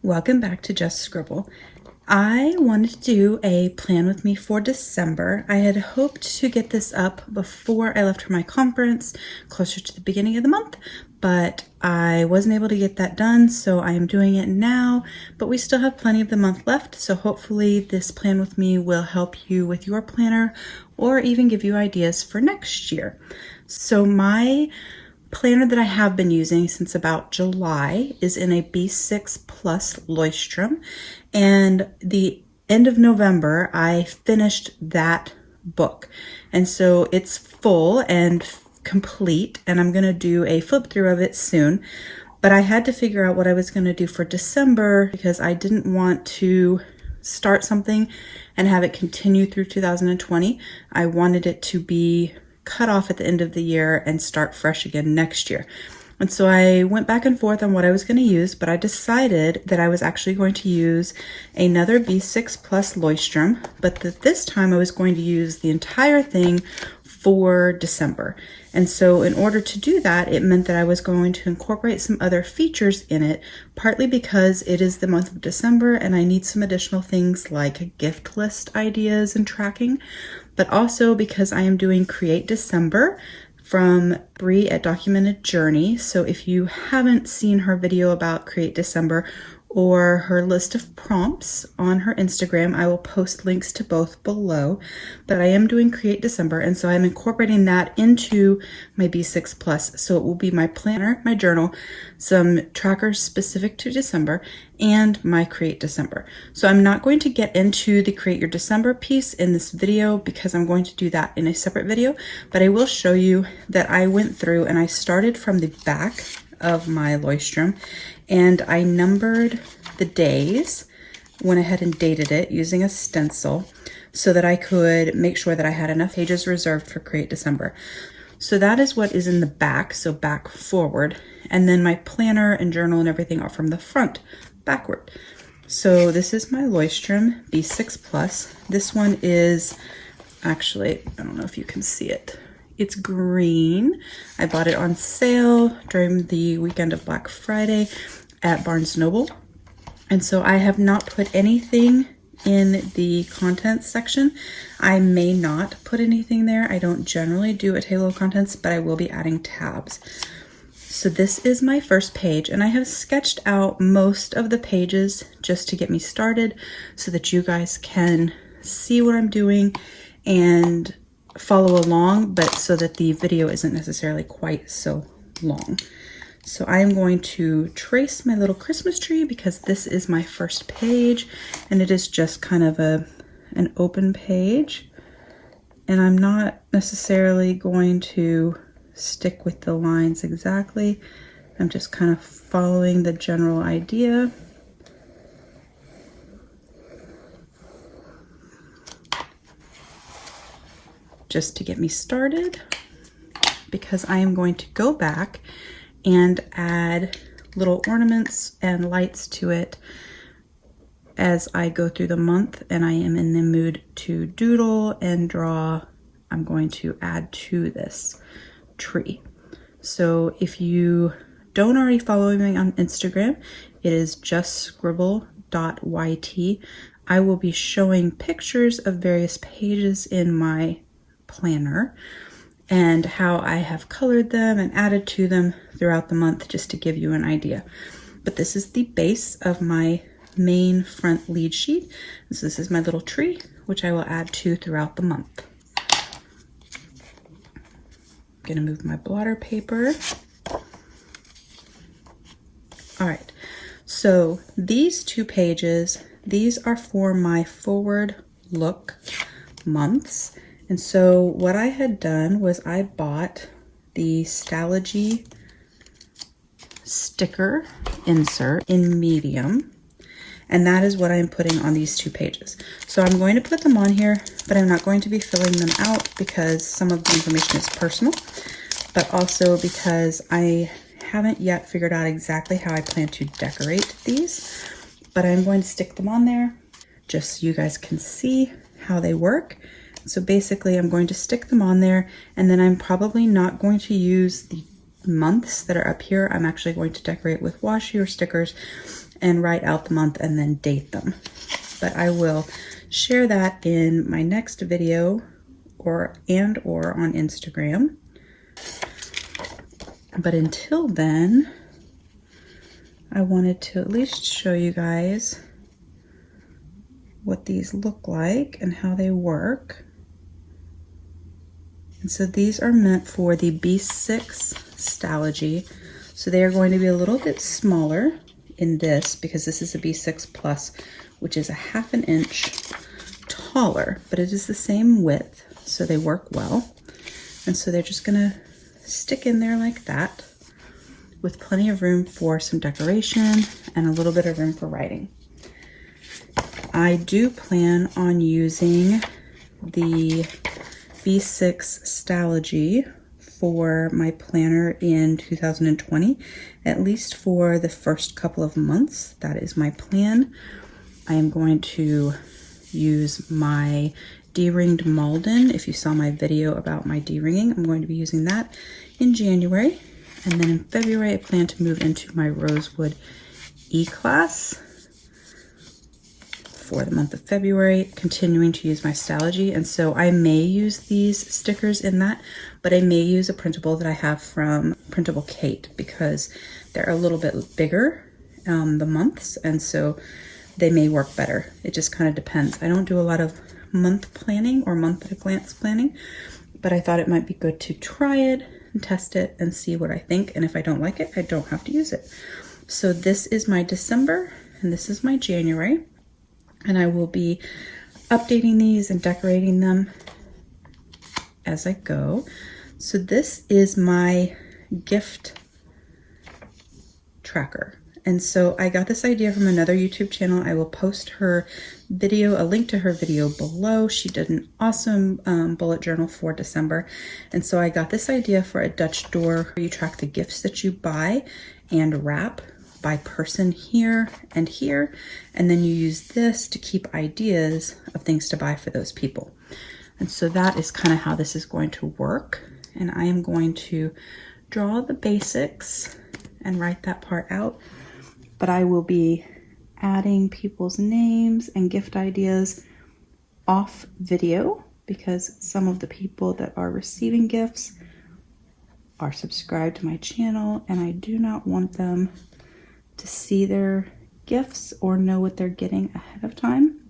Welcome back to Just Scribble. I wanted to do a plan with me for December. I had hoped to get this up before I left for my conference, closer to the beginning of the month, but I wasn't able to get that done, so I am doing it now, but we still have plenty of the month left, so hopefully this plan with me will help you with your planner or even give you ideas for next year. So my planner that I have been using since about July is in a B6 Leuchtturm, and the end of November I finished that book, and so it's full and complete, and I'm gonna do a flip through of it soon. But I had to figure out what I was gonna do for December because I didn't want to start something and have it continue through 2020. I wanted it to be cut off at the end of the year and start fresh again next year. And so I went back and forth on what I was going to use, but I decided that I was actually going to use another B6 Leuchtturm, but that this time I was going to use the entire thing for December. And so in order to do that, it meant that I was going to incorporate some other features in it, partly because it is the month of December and I need some additional things like gift list ideas and tracking, but also because I am doing Create December from Bree at Documented Journey. So if you haven't seen her video about Create December or her list of prompts on her Instagram, I will post links to both below. But I am doing Create December, and so I'm incorporating that into my B6 Plus. So it will be my planner, my journal, some trackers specific to December, and my Create December. So I'm not going to get into the Create Your December piece in this video because I'm going to do that in a separate video, but I will show you that I went through and I started from the back of my Leuchtturm and I numbered the days, went ahead and dated it using a stencil so that I could make sure that I had enough pages reserved for Create December. So that is what is in the back, so back forward, and then my planner and journal and everything are from the front backward. So this is my Leuchtturm B6 Plus. This one is actually, I don't know if you can see it. It's green. I bought it on sale during the weekend of Black Friday at Barnes & Noble. And so I have not put anything in the contents section. I may not put anything there. I don't generally do a table of contents, but I will be adding tabs. So this is my first page, and I have sketched out most of the pages just to get me started so that you guys can see what I'm doing and follow along, but so that the video isn't necessarily quite so long. So I am going to trace my little Christmas tree because this is my first page and it is just kind of an open page, and I'm not necessarily going to stick with the lines exactly. I'm just kind of following the general idea. Just to get me started, because I am going to go back and add little ornaments and lights to it as I go through the month, and I am in the mood to doodle and draw. I'm going to add to this tree. So if you don't already follow me on Instagram, it is justscribble.yt. I will be showing pictures of various pages in my planner and how I have colored them and added to them throughout the month, just to give you an idea. But this is the base of my main front lead sheet. So this is my little tree, which I will add to throughout the month. I'm gonna move my blotter paper. All right, so these two pages, these are for my forward look months. And so what I had done was I bought the Stalogy sticker insert in medium, and that is what I'm putting on these two pages. So I'm going to put them on here, but I'm not going to be filling them out because some of the information is personal, but also because I haven't yet figured out exactly how I plan to decorate these, but I'm going to stick them on there just so you guys can see how they work. So basically I'm going to stick them on there, and then I'm probably not going to use the months that are up here. I'm actually going to decorate with washi or stickers and write out the month and then date them. But I will share that in my next video or on Instagram. But until then, I wanted to at least show you guys what these look like and how they work. And so these are meant for the B6 Stalogy. So they are going to be a little bit smaller in this because this is a B6 Plus, which is a ½ an inch taller, but it is the same width, so they work well. And so they're just gonna stick in there like that with plenty of room for some decoration and a little bit of room for writing. I do plan on using the B6 Stalogy for my planner in 2020, at least for the first couple of months. That is my plan. I am going to use my D-ringed Malden. If you saw my video about my D-ringing, I'm going to be using that in January. And then in February, I plan to move into my Rosewood EClass for the month of February, continuing to use my Stalogy. And so I may use these stickers in that, but I may use a printable that I have from Printable Kate because they're a little bit bigger, the months, and so they may work better. It just kind of depends. I don't do a lot of month planning or month at a glance planning, but I thought it might be good to try it and test it and see what I think. And if I don't like it, I don't have to use it. So this is my December and this is my January. And I will be updating these and decorating them as I go. So this is my gift tracker. And so I got this idea from another YouTube channel. I will post her video, a link to her video below. She did an awesome bullet journal for December. And so I got this idea for a Dutch door where you track the gifts that you buy and wrap by person here, and then you use this to keep ideas of things to buy for those people. And so that is kind of how this is going to work. And I am going to draw the basics and write that part out, but I will be adding people's names and gift ideas off video because some of the people that are receiving gifts are subscribed to my channel and I do not want them to see their gifts or know what they're getting ahead of time.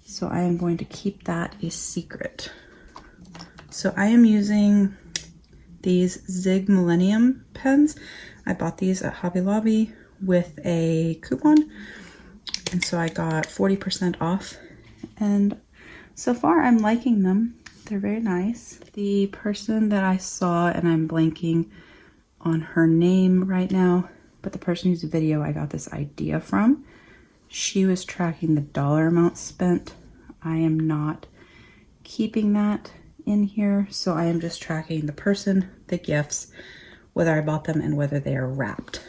So I am going to keep that a secret. So I am using these Zig Millennium pens. I bought these at Hobby Lobby with a coupon. And so I got 40% off. And so far I'm liking them. They're very nice. The person that I saw, and I'm blanking on her name right now, but the person whose video I got this idea from, she was tracking the dollar amount spent. I am not keeping that in here, so I am just tracking the person, the gifts, whether I bought them and whether they are wrapped.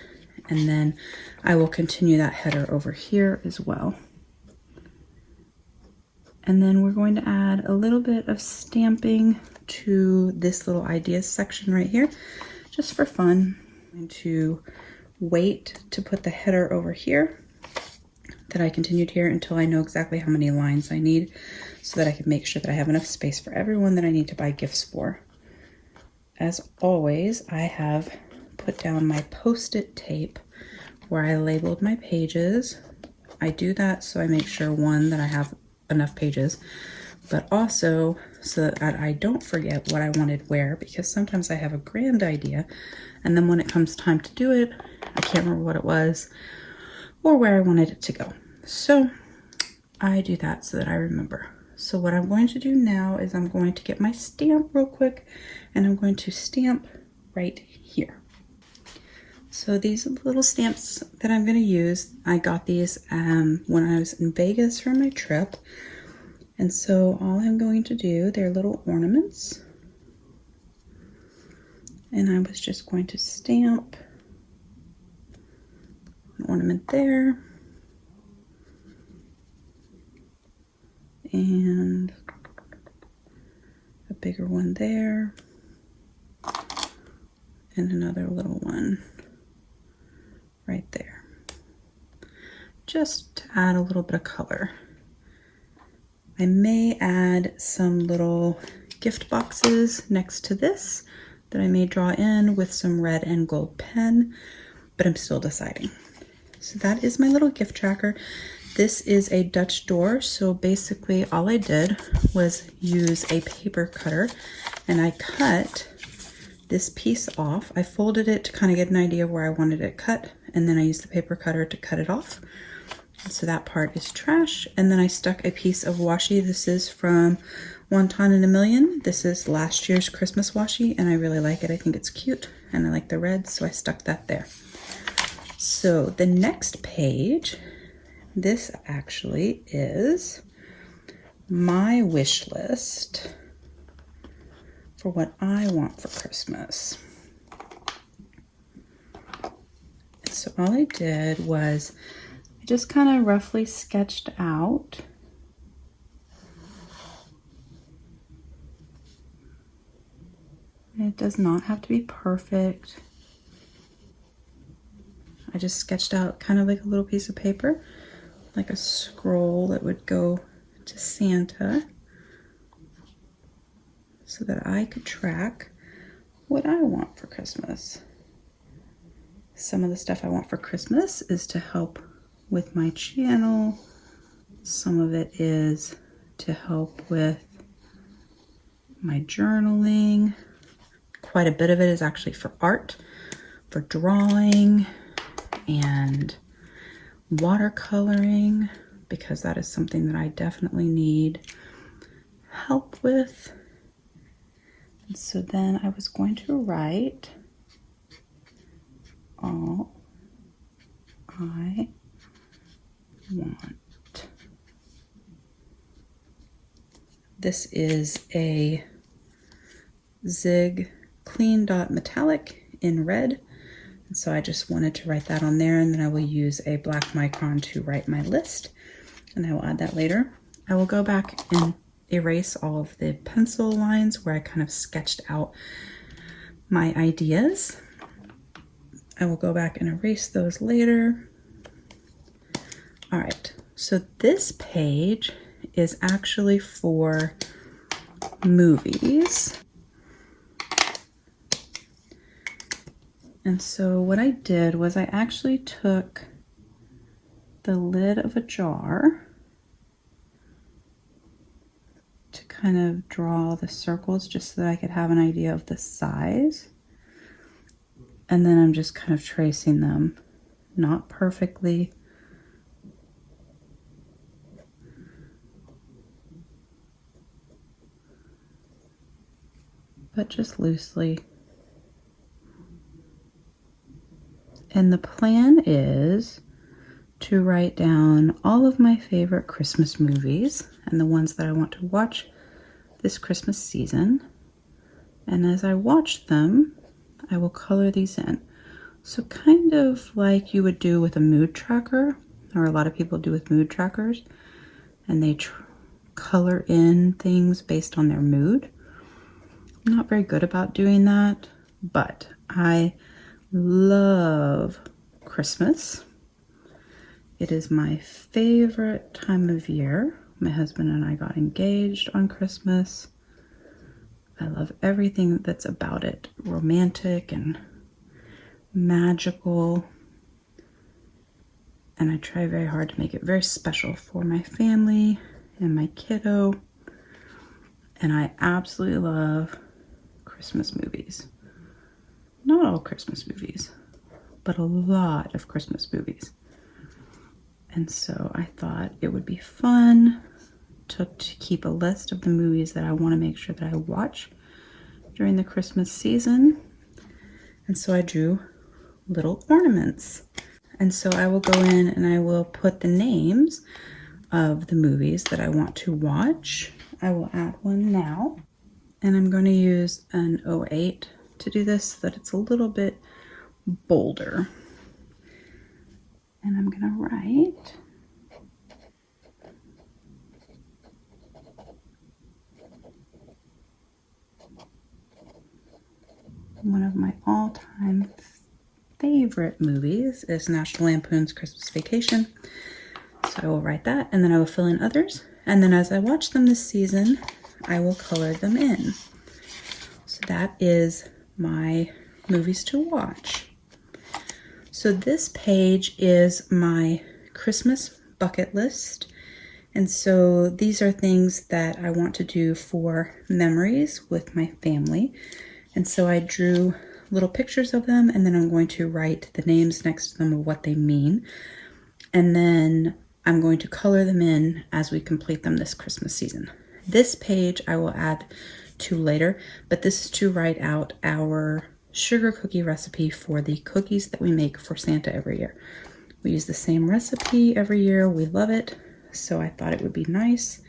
And then I will continue that header over here as well. And then we're going to add a little bit of stamping to this little ideas section right here, just for fun. I'm going to wait to put the header over here that I continued here until I know exactly how many lines I need so that I can make sure that I have enough space for everyone that I need to buy gifts for. As always, I have put down my Post-it tape where I labeled my pages. I do that so I make sure, one, that I have enough pages, but also so that I don't forget what I wanted where, because sometimes I have a grand idea and then when it comes time to do it, I can't remember what it was or where I wanted it to go. So I do that so that I remember. So what I'm going to do now is I'm going to get my stamp real quick and I'm going to stamp right here. So these are the little stamps that I'm going to use. I got these when I was in Vegas for my trip. And so all I'm going to do, they're little ornaments. And I was just going to stamp an ornament there. And a bigger one there. And another little one right there. just to add a little bit of color. I may add some little gift boxes next to this that I may draw in with some red and gold pen, but I'm still deciding. So that is my little gift tracker. This is a Dutch door, so basically all I did was use a paper cutter and I cut this piece off. I folded it to kind of get an idea where I wanted it cut, and then I used the paper cutter to cut it off. So that part is trash. And then I stuck a piece of washi. This is from One Ton in a Million. This is last year's Christmas washi, and I really like it. I think it's cute, and I like the red, so I stuck that there. So the next page, this actually is my wish list for what I want for Christmas. So all I did was I just kind of roughly sketched out it does not have to be perfect. I just sketched out kind of like a little piece of paper, like a scroll that would go to Santa, so that I could track what I want for Christmas. Some of the stuff I want for Christmas is to help with my channel. Some of it is to help with my journaling. Quite a bit of it is actually for art, for drawing and watercoloring, because that is something that I definitely need help with. And so then I was going to write all I want. This is a Zig Clean Dot Metallic in red. And so I just wanted to write that on there, and then I will use a black micron to write my list, and I will add that later. I will go back and erase all of the pencil lines where I kind of sketched out my ideas. I will go back and erase those later. All right, so this page is actually for movies. And so what I did was I actually took the lid of a jar to kind of draw the circles just so that I could have an idea of the size. And then I'm just kind of tracing them, not perfectly, but just loosely. And the plan is to write down all of my favorite Christmas movies and the ones that I want to watch this Christmas season. And as I watch them, I will color these in. So kind of like you would do with a mood tracker, or a lot of people do with mood trackers, and they color in things based on their mood. I'm not very good about doing that, but I love Christmas. It is my favorite time of year. My husband and I got engaged on Christmas. I love everything that's about it. Romantic and magical. And I try very hard to make it very special for my family and my kiddo. And I absolutely love Christmas movies. Not all Christmas movies, but a lot of Christmas movies. And so I thought it would be fun to keep a list of the movies that I want to make sure that I watch during the Christmas season. And so I drew little ornaments. And so I will go in and I will put the names of the movies that I want to watch. I will add one now. And I'm going to use an 08 to do this so that it's a little bit bolder. And I'm going to write one of my all-time favorite movies is National Lampoon's Christmas Vacation. So I will write that, and then I will fill in others. And then as I watch them this season, I will color them in. So that is my movies to watch. So this page is my Christmas bucket list. And so these are things that I want to do for memories with my family. And so I drew little pictures of them, and then I'm going to write the names next to them of what they mean. And then I'm going to color them in as we complete them this Christmas season. This page I will add to later, but this is to write out our sugar cookie recipe for the cookies that we make for Santa every year. We use the same recipe every year. We love it. So I thought it would be nice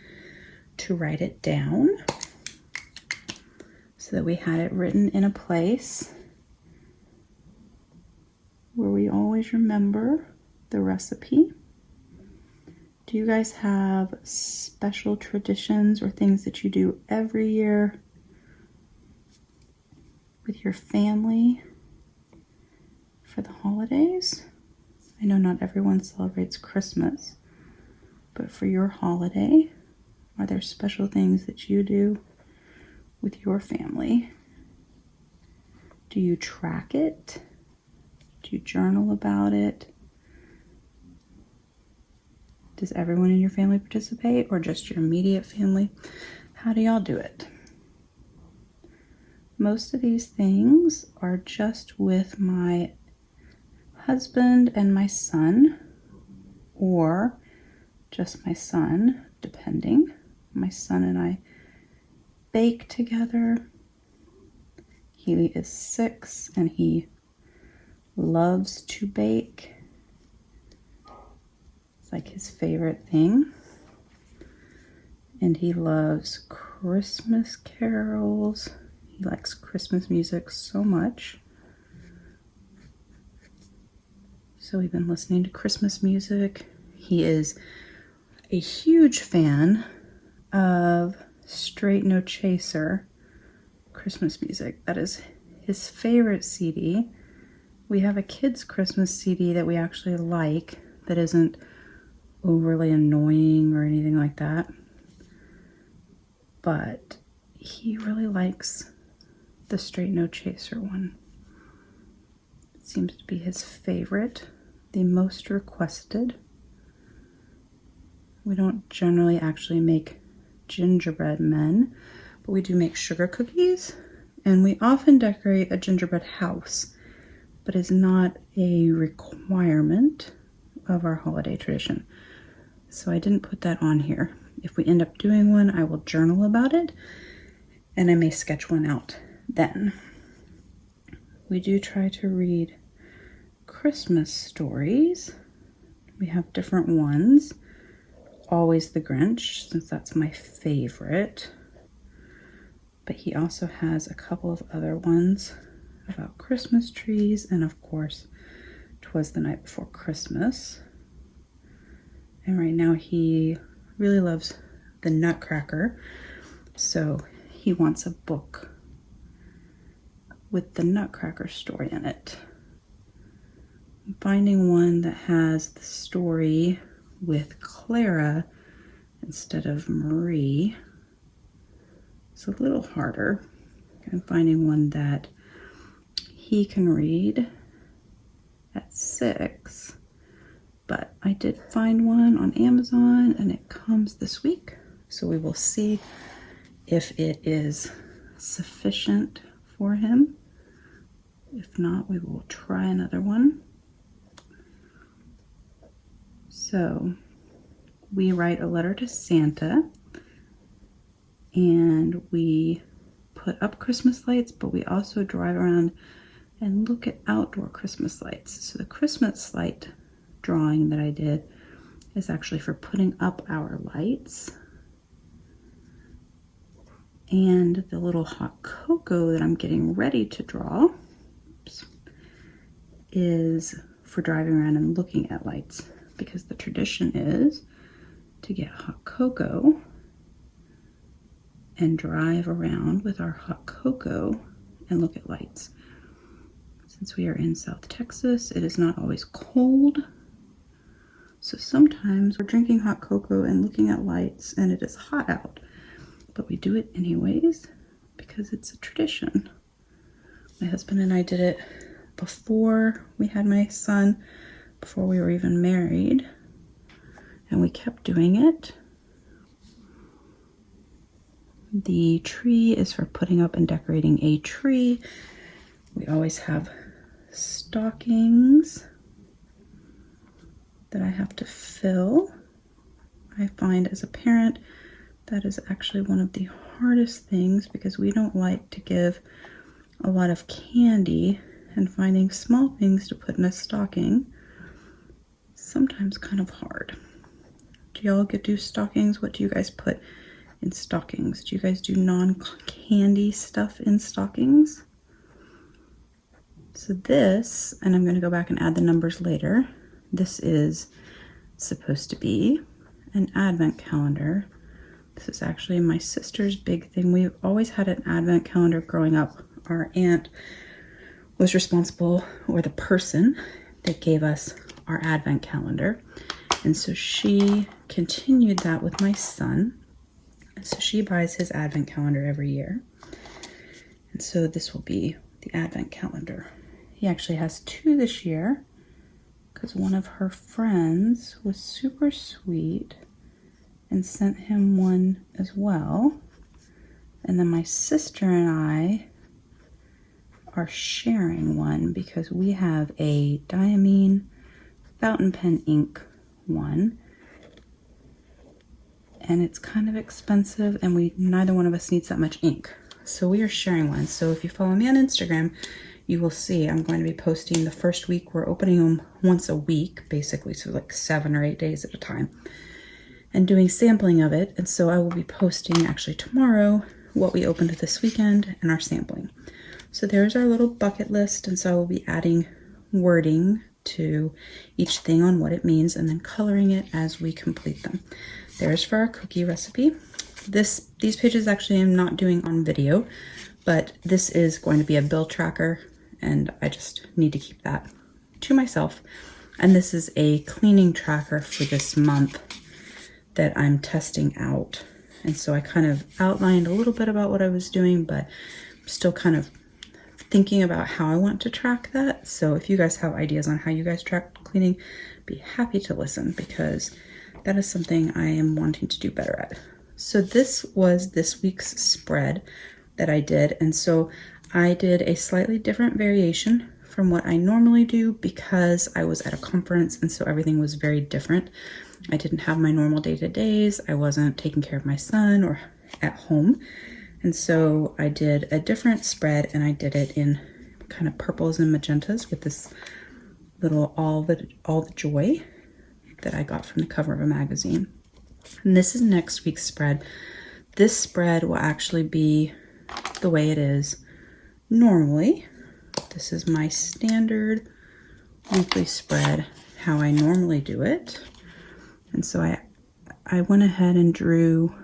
to write it down so that we had it written in a place where we always remember the recipe. Do you guys have special traditions or things that you do every year with your family for the holidays? I know not everyone celebrates Christmas, but for your holiday, are there special things that you do with your family? Do you track it? Do you journal about it? Does everyone in your family participate, or just your immediate family? How do y'all do it? Most of these things are just with my husband and my son, or just my son, depending. My son and I bake together. He is 6 and he loves to bake. It's like his favorite thing. And he loves Christmas carols. He likes Christmas music so much. So we've been listening to Christmas music. He is a huge fan of Straight No Chaser Christmas music. That is his favorite CD. We have a kid's Christmas CD that we actually like that isn't overly annoying or anything like that. But he really likes the Straight No Chaser one. It seems to be his favorite, the most requested. We don't generally actually make gingerbread men, but we do make sugar cookies, and we often decorate a gingerbread house, but it's not a requirement of our holiday tradition. So I didn't put that on here. If we end up doing one, I will journal about it, and I may sketch one out then. We do try to read Christmas stories. We have different ones. Always the Grinch, since that's my favorite. But he also has a couple of other ones about Christmas trees, and of course, 'Twas the Night Before Christmas. And right now he really loves the Nutcracker, so he wants a book with the Nutcracker story in it. I'm finding one that has the story with Clara instead of Marie. It's a little harder. I'm finding one that he can read at 6, but I did find one on Amazon and it comes this week, so we will see if it is sufficient for him. If not, we will try another one. So we write a letter to Santa, and we put up Christmas lights, but we also drive around and look at outdoor Christmas lights. So the Christmas light drawing that I did is actually for putting up our lights. And the little hot cocoa that I'm getting ready to draw is for driving around and looking at lights, because the tradition is to get hot cocoa and drive around with our hot cocoa and look at lights. Since we are in South Texas, it is not always cold, So sometimes we're drinking hot cocoa and looking at lights and it is hot out, but we do it anyways because it's a tradition. My husband and I did it before we had my son, before we were even married, and we kept doing it. The tree is for putting up and decorating a tree. We always have stockings that I have to fill. I find as a parent that is actually one of the hardest things because we don't like to give a lot of candy, and finding small things to put in a stocking is sometimes kind of hard. Do y'all do stockings? What do you guys put in stockings? Do you guys do non-candy stuff in stockings? So this, and I'm going to go back and add the numbers later, this is supposed to be an advent calendar. This is actually my sister's big thing. We've always had an advent calendar growing up. Our aunt was responsible, or the person that gave us our advent calendar. And so she continued that with my son. And so she buys his advent calendar every year. And so this will be the advent calendar. He actually has 2 this year because one of her friends was super sweet and sent him one as well. And then my sister and I are sharing one because we have a diamine fountain pen ink one, and it's kind of expensive, and neither one of us needs that much ink, so we are sharing one. So if you follow me on Instagram, you will see I'm going to be posting the first week. We're opening them once a week basically, so like 7 or 8 days at a time, and doing sampling of it. And so I will be posting actually tomorrow what we opened this weekend and our sampling. So there's our little bucket list, and so I will be adding wording to each thing on what it means and then coloring it as we complete them. There's for our cookie recipe. These pages actually I'm not doing on video, but this is going to be a bill tracker, and I just need to keep that to myself. And this is a cleaning tracker for this month that I'm testing out. And so I kind of outlined a little bit about what I was doing, but I'm still kind of thinking about how I want to track that. So if you guys have ideas on how you guys track cleaning, be happy to listen, because that is something I am wanting to do better at. So this was this week's spread that I did. And so I did a slightly different variation from what I normally do because I was at a conference, and so everything was very different. I didn't have my normal day-to-days. I wasn't taking care of my son or at home. And so I did a different spread, and I did it in kind of purples and magentas with this little all the joy that I got from the cover of a magazine. And this is next week's spread. This spread will actually be the way it is normally. This is my standard weekly spread, how I normally do it. And so I went ahead and drew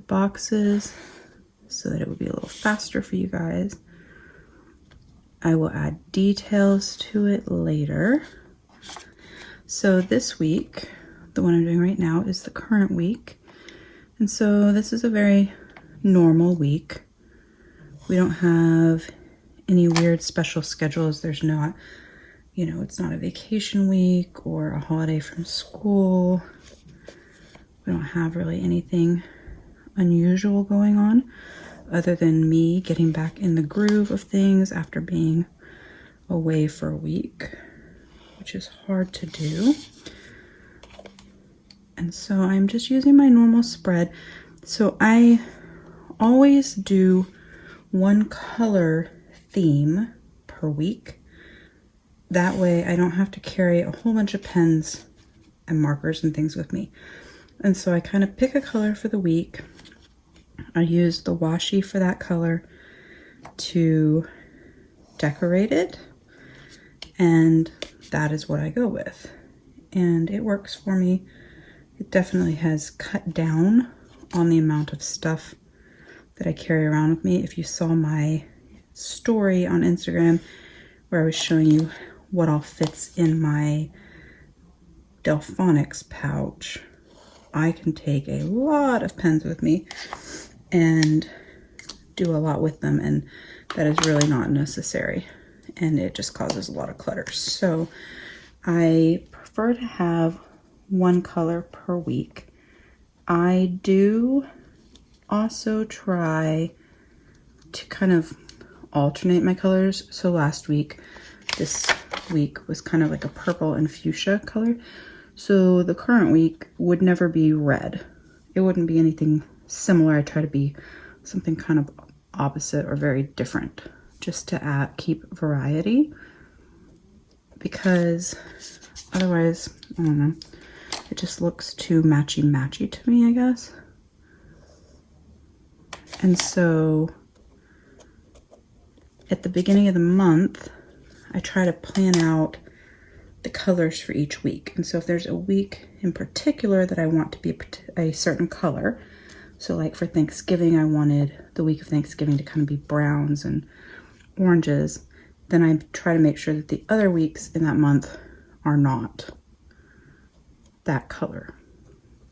boxes so that it would be a little faster for you guys. I will add details to it later. So this week, the one I'm doing right now, is the current week. And so this is a very normal week. We don't have any weird special schedules. There's not, it's not a vacation week or a holiday from school. We don't have really anything unusual going on other than me getting back in the groove of things after being away for a week, which is hard to do. And so I'm just using my normal spread. So I always do one color theme per week. That way I don't have to carry a whole bunch of pens and markers and things with me. And so I kind of pick a color for the week. I use the washi for that color to decorate it, and that is what I go with. And it works for me. It definitely has cut down on the amount of stuff that I carry around with me. If you saw my story on Instagram where I was showing you what all fits in my Delphonics pouch, I can take a lot of pens with me and do a lot with them, and that is really not necessary, and it just causes a lot of clutter. So I prefer to have one color per week. I do also try to kind of alternate my colors. So this week was kind of like a purple and fuchsia color. So the current week would never be red. It wouldn't be anything similar. I try to be something kind of opposite or very different, just to keep variety, because otherwise, I don't know, it just looks too matchy-matchy to me, I guess. And so at the beginning of the month, I try to plan out the colors for each week. And so if there's a week in particular that I want to be a certain color, so like for Thanksgiving, I wanted the week of Thanksgiving to kind of be browns and oranges, then I try to make sure that the other weeks in that month are not that color.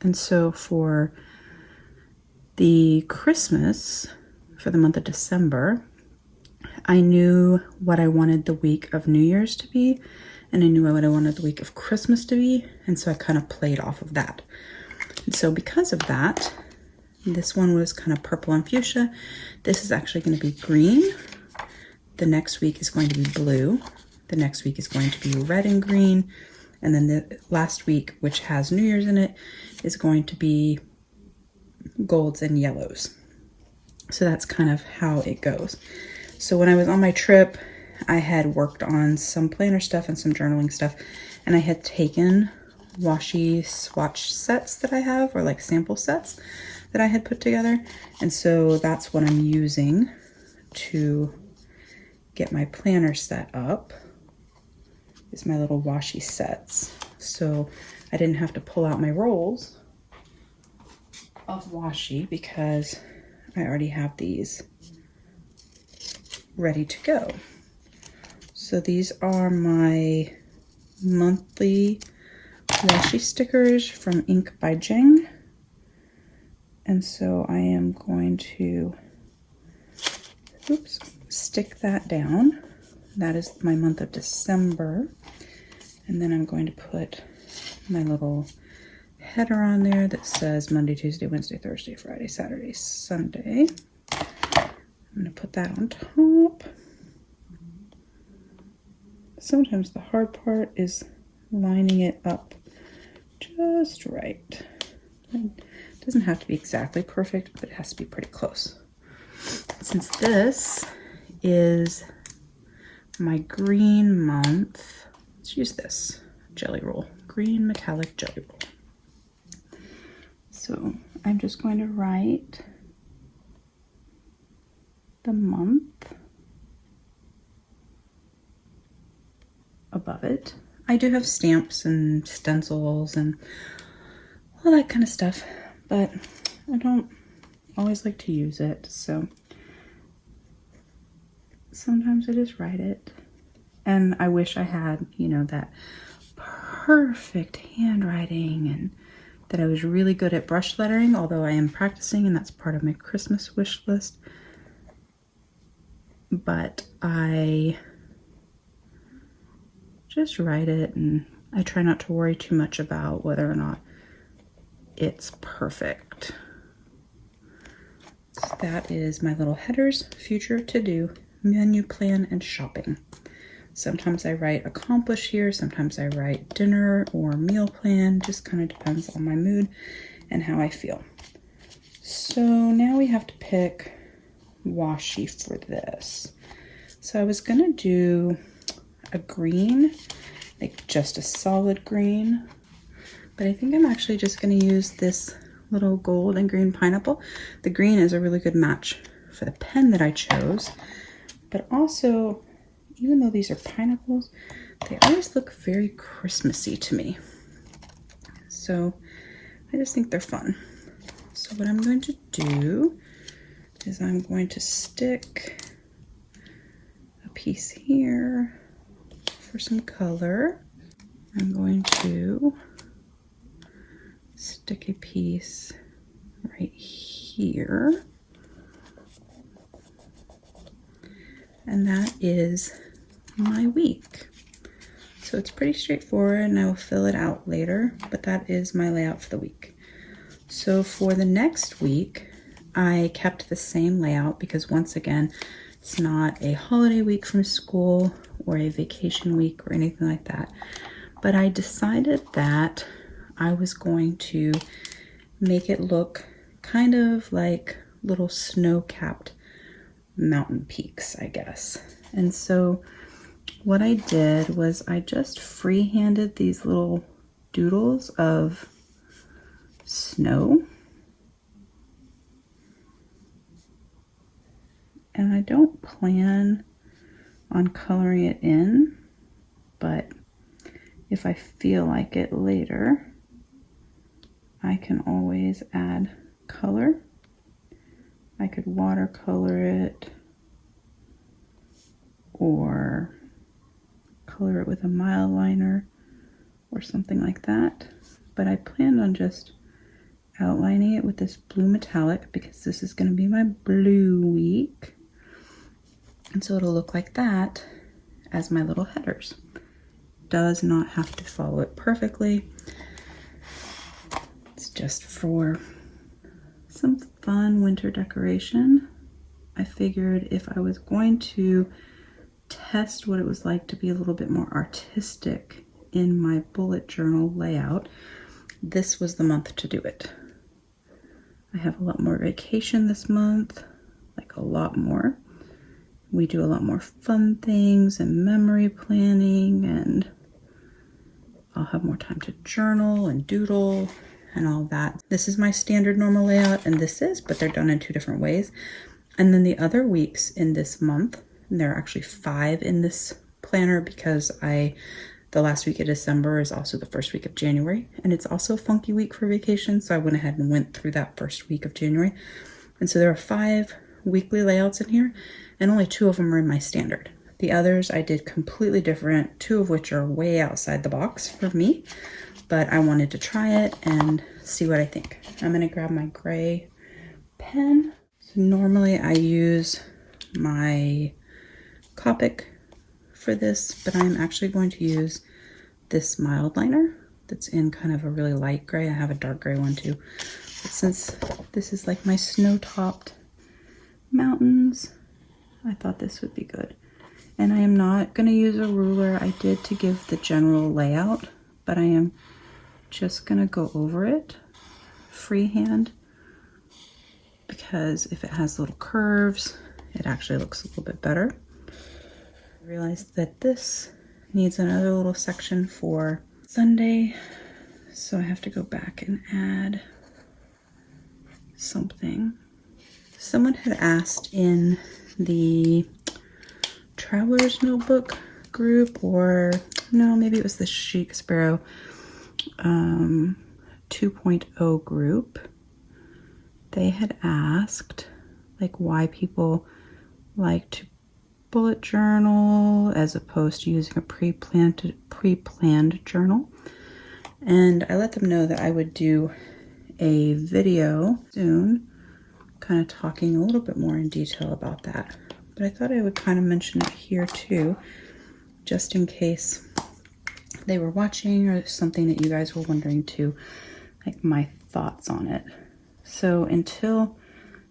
And so for the Christmas, for the month of December, I knew what I wanted the week of New Year's to be, and I knew what I wanted the week of Christmas to be, and so I kind of played off of that. And so because of that, this one was kind of purple and fuchsia. This is actually going to be green. The next week is going to be blue. The next week is going to be red and green. And then the last week, which has New Year's in it, is going to be golds and yellows. So that's kind of how it goes. So when I was on my trip, I had worked on some planner stuff and some journaling stuff, and I had taken washi swatch sets that I have, or like sample sets that I had put together. And so that's what I'm using to get my planner set up, is my little washi sets. So I didn't have to pull out my rolls of washi because I already have these ready to go. So these are my monthly washi stickers from Ink by Jing. And so I am going to, stick that down. That is my month of December. And then I'm going to put my little header on there that says Monday, Tuesday, Wednesday, Thursday, Friday, Saturday, Sunday. I'm going to put that on top. Sometimes the hard part is lining it up just right. It doesn't have to be exactly perfect, but it has to be pretty close. Since this is my green month, let's use this jelly roll, green metallic jelly roll. So I'm just going to write the month above it. I do have stamps and stencils and all that kind of stuff, but I don't always like to use it, so sometimes I just write it. And I wish I had, that perfect handwriting and that I was really good at brush lettering, although I am practicing and that's part of my Christmas wish list. But I just write it, and I try not to worry too much about whether or not it's perfect. So that is my little headers, future to-do, menu plan, and shopping. Sometimes I write accomplish here, sometimes I write dinner or meal plan, just kind of depends on my mood and how I feel. So now we have to pick washi for this. So I was gonna do a green, like just a solid green, but I think I'm actually just gonna use this little gold and green pineapple. The green is a really good match for the pen that I chose, but also, even though these are pineapples, they always look very Christmassy to me. So I just think they're fun. So what I'm going to do is I'm going to stick a piece here for some color. I'm going to stick a piece right here. And that is my week. So it's pretty straightforward, and I will fill it out later, but that is my layout for the week. So for the next week, I kept the same layout because once again, it's not a holiday week from school or a vacation week or anything like that. But I decided that I was going to make it look kind of like little snow-capped mountain peaks, I guess. And so what I did was I just freehanded these little doodles of snow. And I don't plan on coloring it in, but if I feel like it later, I can always add color. I could watercolor it or color it with a mild liner or something like that. But I planned on just outlining it with this blue metallic because this is going to be my blue week. And so it'll look like that as my little headers. Does not have to follow it perfectly. It's just for some fun winter decoration. I figured if I was going to test what it was like to be a little bit more artistic in my bullet journal layout, this was the month to do it. I have a lot more vacation this month, like a lot more. We do a lot more fun things and memory planning, and I'll have more time to journal and doodle and all that. This is my standard normal layout, and this is, but they're done in 2 different ways. And then the other weeks in this month, and there are actually 5 in this planner because the last week of December is also the first week of January, and it's also a funky week for vacation, so I went ahead and went through that first week of January. And so there are 5 weekly layouts in here, and only 2 of them are in my standard. The others I did completely different, 2 of which are way outside the box for me, but I wanted to try it and see what I think. I'm gonna grab my gray pen. So normally I use my Copic for this, but I'm actually going to use this mild liner that's in kind of a really light gray. I have a dark gray one too. But since this is like my snow-topped mountains, I thought this would be good. And I am not going to use a ruler. I did to give the general layout, but I am just going to go over it freehand because if it has little curves, it actually looks a little bit better. I realized that this needs another little section for Sunday, so I have to go back and add something. Someone had asked in the Traveler's Notebook group, or no, maybe it was the Chic Sparrow 2.0 group. They had asked like why people like to bullet journal as opposed to using a pre-planned journal. And I let them know that I would do a video soon kind of talking a little bit more in detail about that. But I thought I would kind of mention it here too, just in case they were watching or something that you guys were wondering too, like my thoughts on it. So until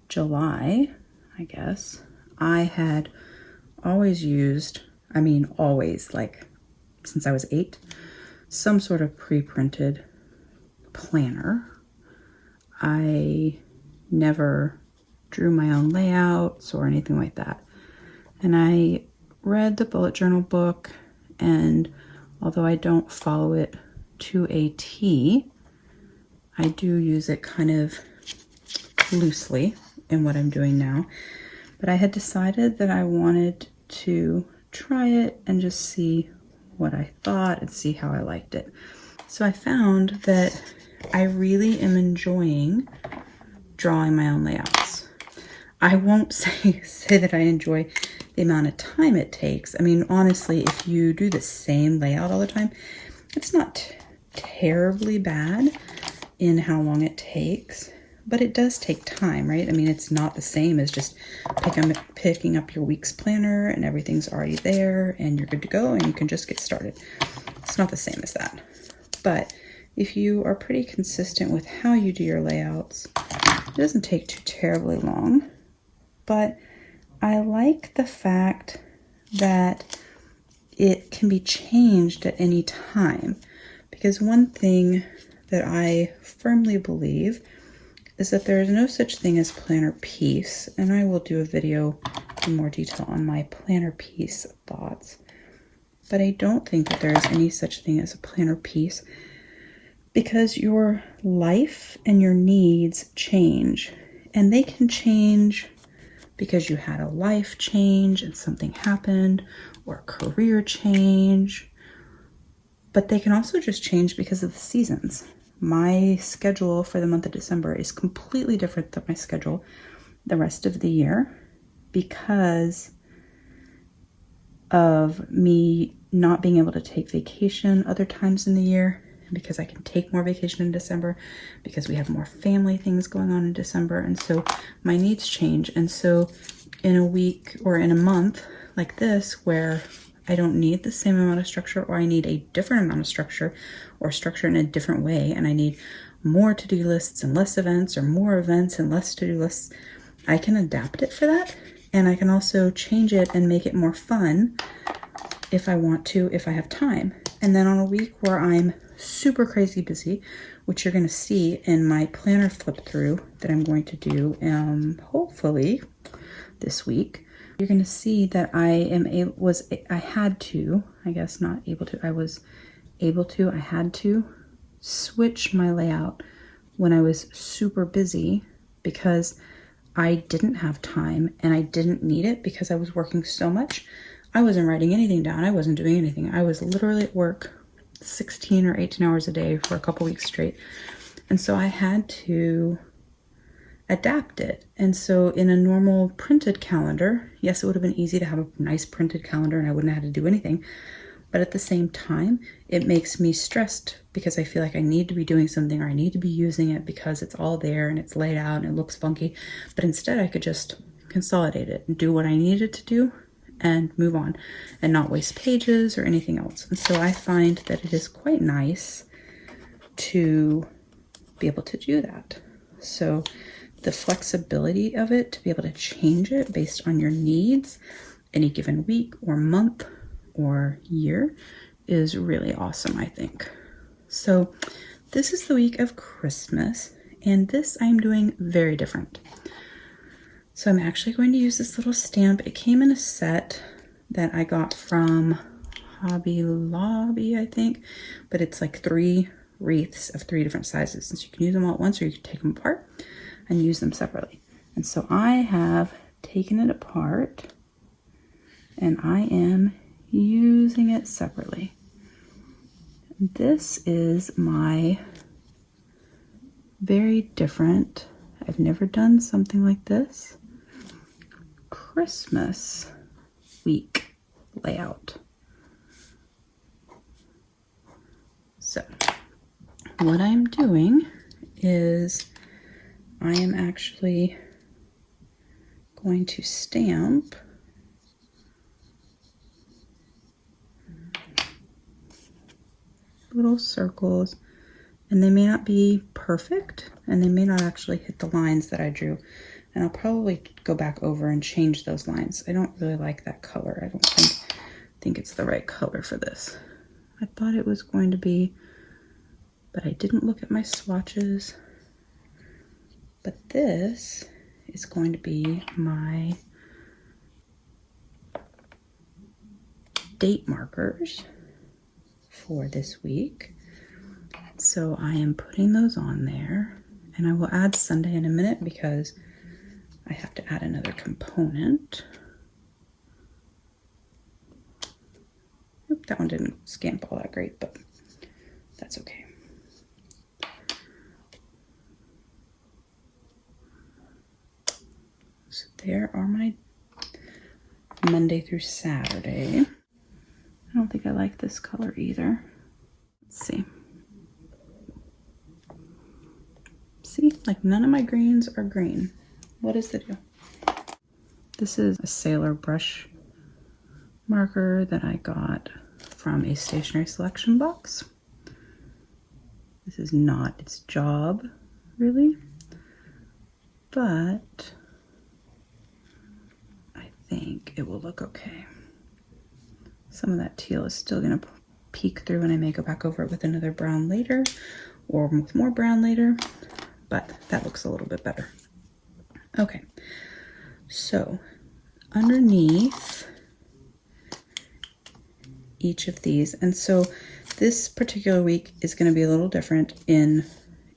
July, I guess, I had always used, always, like since I was 8, some sort of pre-printed planner. I never drew my own layouts or anything like that. And I read the bullet journal book, and although I don't follow it to a T, I do use it kind of loosely in what I'm doing now. But I had decided that I wanted to try it and just see what I thought and see how I liked it. So I found that I really am enjoying drawing my own layouts. I won't say that I enjoy the amount of time it takes. I mean, honestly, if you do the same layout all the time, it's not terribly bad in how long it takes, but it does take time, right? I mean, it's not the same as just picking up your week's planner and everything's already there and you're good to go and you can just get started. It's not the same as that. But if you are pretty consistent with how you do your layouts, it doesn't take too terribly long. But I like the fact that it can be changed at any time, because one thing that I firmly believe is that there is no such thing as planner piece, and I will do a video in more detail on my planner piece thoughts, but I don't think that there is any such thing as a planner piece, because your life and your needs change, and they can change because you had a life change and something happened, or a career change, but they can also just change because of the seasons. My schedule for the month of December is completely different than my schedule the rest of the year because of me not being able to take vacation other times in the year, because I can take more vacation in December, because we have more family things going on in December, and so my needs change. And so in a week or in a month like this, where I don't need the same amount of structure, or I need a different amount of structure, or structure in a different way, and I need more to-do lists and less events, or more events and less to-do lists, I can adapt it for that. And I can also change it and make it more fun if I want to, if I have time. And then on a week where I'm super crazy busy, which you're going to see in my planner flip through that I'm going to do hopefully this week, you're going to see that I had to switch my layout when I was super busy, because I didn't have time and I didn't need it because I was working so much. I wasn't writing anything down. I wasn't doing anything. I was literally at work 16 or 18 hours a day for a couple weeks straight. And so I had to adapt it. And so in a normal printed calendar, yes, it would have been easy to have a nice printed calendar and I wouldn't have had to do anything. But at the same time, it makes me stressed because I feel like I need to be doing something, or I need to be using it because it's all there and it's laid out and it looks funky. But instead I could just consolidate it and do what I needed to do and move on and not waste pages or anything else. And so I find that it is quite nice to be able to do that. So the flexibility of it, to be able to change it based on your needs any given week or month or year, is really awesome, I think. So this is the week of Christmas, and this I'm doing very different. So I'm actually going to use this little stamp. It came in a set that I got from Hobby Lobby, I think, but it's like 3 wreaths of 3 different sizes. And so you can use them all at once, or you can take them apart and use them separately. And so I have taken it apart and I am using it separately. This is my very different, I've never done something like this, Christmas week layout. So what I'm doing is I am actually going to stamp little circles, and they may not be perfect and they may not actually hit the lines that I drew, and I'll probably go back over and change those lines. I don't really like that color. I don't think it's the right color for this. I thought it was going to be, but I didn't look at my swatches. But this is going to be my date markers for this week. So I am putting those on there, and I will add Sunday in a minute because I have to add another component. Oop, that one didn't scamp all that great, but that's okay. So there are my Monday through Saturday. I don't think I like this color either. Let's see. See, like none of my greens are green. What is the deal? This is a Sailor brush marker that I got from a stationery selection box. This is not its job, really, but I think it will look okay. Some of that teal is still gonna peek through when I may go back over it with another brown later, or with more brown later, but that looks a little bit better. Okay, so underneath each of these, and so this particular week is going to be a little different in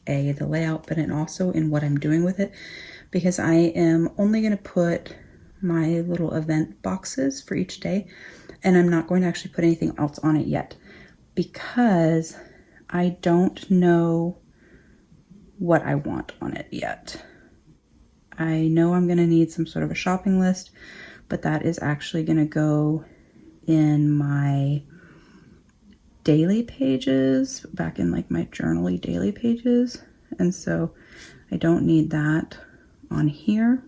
the layout, but also in what I'm doing with it, because I am only going to put my little event boxes for each day, and I'm not going to actually put anything else on it yet, because I don't know what I want on it yet. I know I'm going to need some sort of a shopping list, but that is actually going to go in my daily pages, back in like my journaly daily pages. And so I don't need that on here.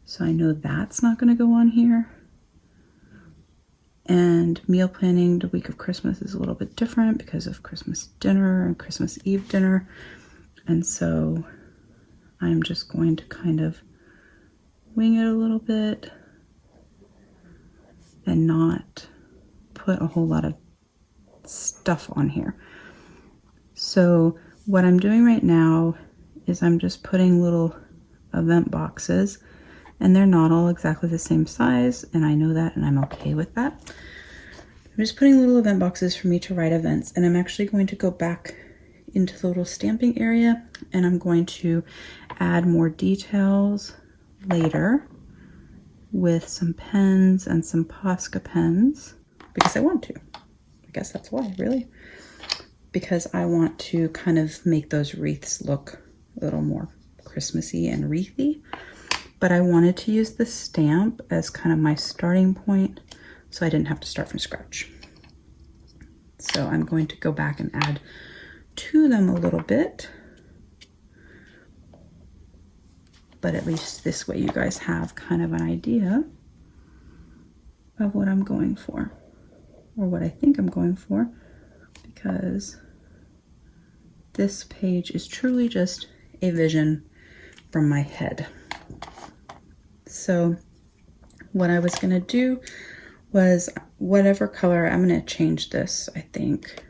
So I know that's not going to go on here. And meal planning the week of Christmas is a little bit different because of Christmas dinner and Christmas Eve dinner. And so I'm just going to kind of wing it a little bit and not put a whole lot of stuff on here. So what I'm doing right now is I'm just putting little event boxes, and they're not all exactly the same size, and I know that, and I'm okay with that. I'm just putting little event boxes for me to write events, and I'm actually going to go back into the little stamping area, and I'm going to add more details later with some pens and some Posca pens, because I want to. I guess that's why, really. Because I want to kind of make those wreaths look a little more Christmassy and wreathy. But I wanted to use the stamp as kind of my starting point, so I didn't have to start from scratch. So I'm going to go back and add to them a little bit. But at least this way you guys have kind of an idea of what I'm going for, or what I think I'm going for, because this page is truly just a vision from my head. So what I was going to do was, whatever color, I'm going to change this, I think,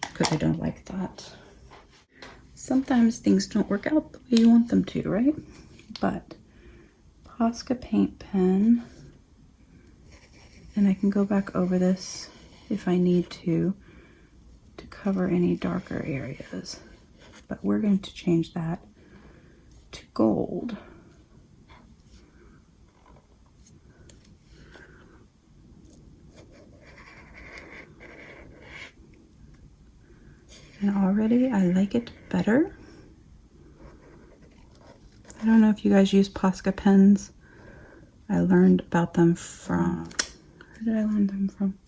because I don't like that. Sometimes things don't work out the way you want them to, right? But Posca paint pen, and I can go back over this if I need to cover any darker areas. But we're going to change that to gold. And already I like it better. I don't know if you guys use Posca pens. I learned about them from, where did I learn them from?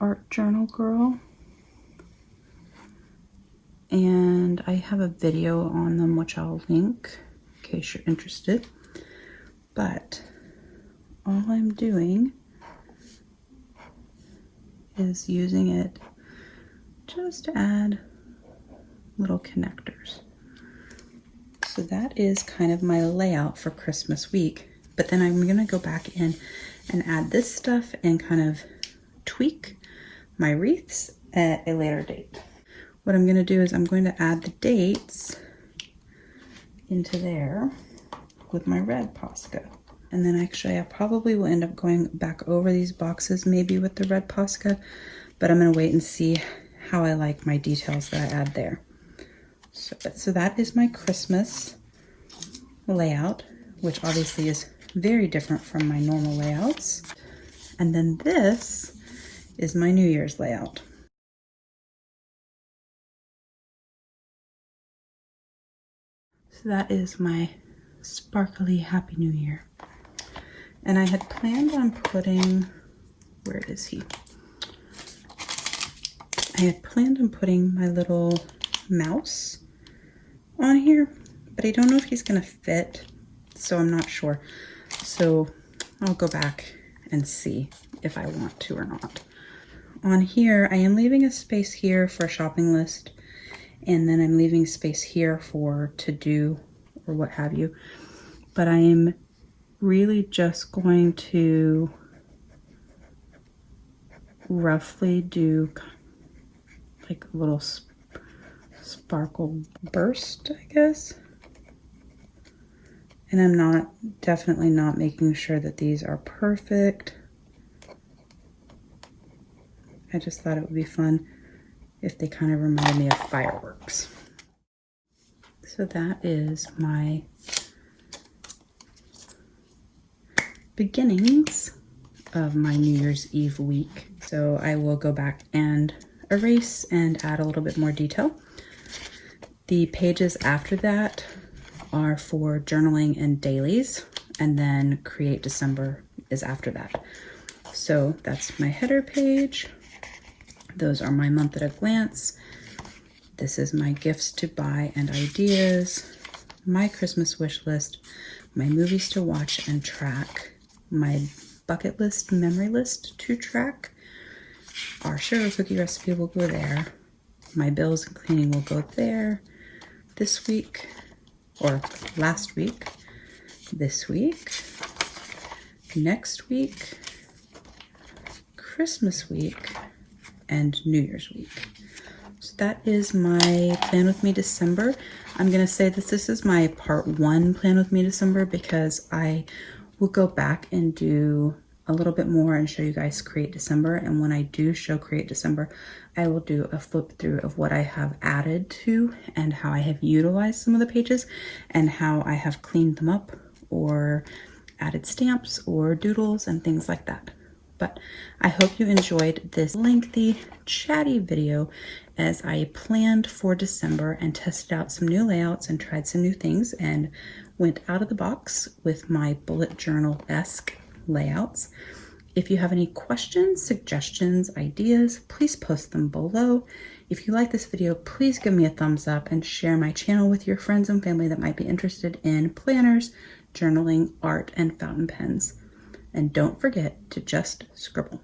Art Journal Girl. And I have a video on them, which I'll link in case you're interested. But all I'm doing is using it just to add little connectors. So that is kind of my layout for Christmas week. But then I'm gonna go back in and add this stuff and kind of tweak my wreaths at a later date. What I'm gonna do is I'm going to add the dates into there with my red Posca. And then actually I probably will end up going back over these boxes maybe with the red Posca, but I'm gonna wait and see how I like my details that I add there. So that is my Christmas layout, which obviously is very different from my normal layouts. And then this is my New Year's layout. So that is my sparkly Happy New Year. And I had planned on putting, where is he? I had planned on putting my little mouse on here, but I don't know if he's gonna fit, so I'm not sure. So I'll go back and see if I want to or not. On here, I am leaving a space here for a shopping list, and then I'm leaving space here for to do or what have you. But I am really just going to roughly do like a little sparkle burst, I guess. And I'm definitely not making sure that these are perfect. I just thought it would be fun if they kind of remind me of fireworks. So that is my beginnings of my New Year's Eve week. So I will go back and erase and add a little bit more detail. The pages after that are for journaling and dailies, and then Create December is after that. So that's my header page. Those are my month at a glance. This is my gifts to buy and ideas, my Christmas wish list, my movies to watch and track, my bucket list, memory list to track. Our sugar cookie recipe will go there. My bills and cleaning will go there. This week, or last week, this week, next week, Christmas week, and New Year's week. So that is my Plan With Me December. I'm going to say that this is my part 1 Plan With Me December, because I will go back and do a little bit more and show you guys Create December. And when I do show Create December, I will do a flip through of what I have added to and how I have utilized some of the pages and how I have cleaned them up or added stamps or doodles and things like that. But I hope you enjoyed this lengthy, chatty video as I planned for December and tested out some new layouts and tried some new things and went out of the box with my bullet journal-esque layouts. If you have any questions, suggestions, ideas, please post them below. If you like this video, please give me a thumbs up and share my channel with your friends and family that might be interested in planners, journaling, art, and fountain pens. And don't forget to just scribble.